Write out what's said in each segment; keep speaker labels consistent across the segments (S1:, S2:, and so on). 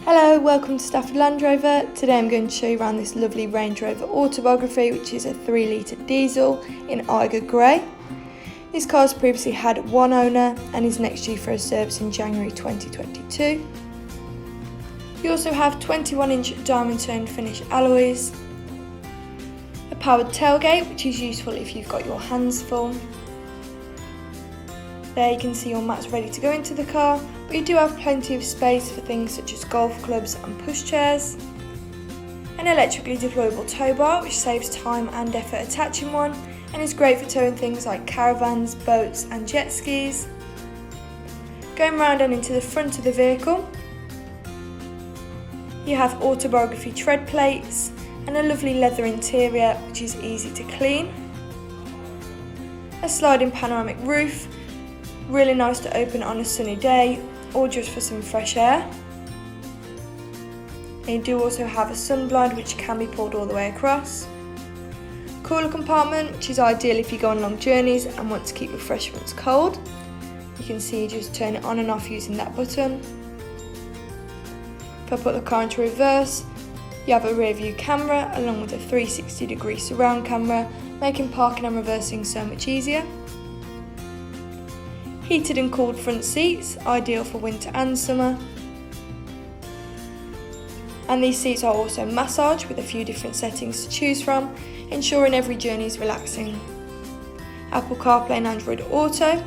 S1: Hello, welcome to Stafford Land Rover. Today I'm going to show you around this lovely Range Rover Autobiography, which is a 3-litre diesel in Eiger Grey. This car has previously had one owner and is next due for a service in January 2022. You also have 21-inch diamond tone finish alloys, a powered tailgate which is useful if you've got your hands full. There you can see your mats ready to go into the car, but you do have plenty of space for things such as golf clubs and pushchairs. An electrically deployable tow bar which saves time and effort attaching one and is great for towing things like caravans, boats and jet skis. Going round and into the front of the vehicle, you have Autobiography tread plates and a lovely leather interior which is easy to clean. A sliding panoramic roof, really nice to open on a sunny day or just for some fresh air. And you do also have a sun blind which can be pulled all the way across. Cooler compartment which is ideal if you go on long journeys and want to keep refreshments cold. You can see you just turn it on and off using that button. If I put the car into reverse, you have a rear view camera along with a 360-degree surround camera, making parking and reversing so much easier. Heated and cooled front seats, ideal for winter and summer. And these seats are also massage with a few different settings to choose from, ensuring every journey is relaxing. Apple CarPlay and Android Auto,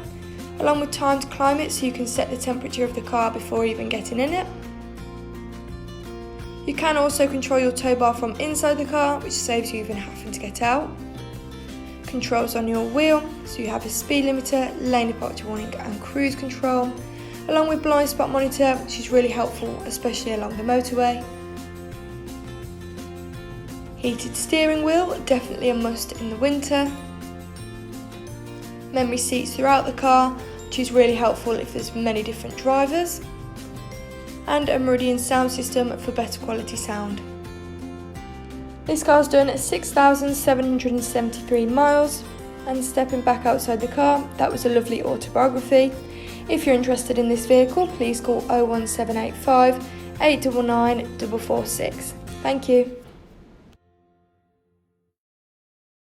S1: along with timed climate so you can set the temperature of the car before even getting in it. You can also control your tow bar from inside the car, which saves you even having to get out. Controls on your wheel, so you have a speed limiter, lane departure warning and cruise control, along with blind spot monitor, which is really helpful especially along the motorway. Heated steering wheel, definitely a must in the winter. Memory seats throughout the car, which is really helpful if there's many different drivers. And a Meridian sound system for better quality sound. This car's done at 6,773 miles, and stepping back outside the car, that was a lovely Autobiography. If you're interested in this vehicle, please call 01785 899 446. Thank you.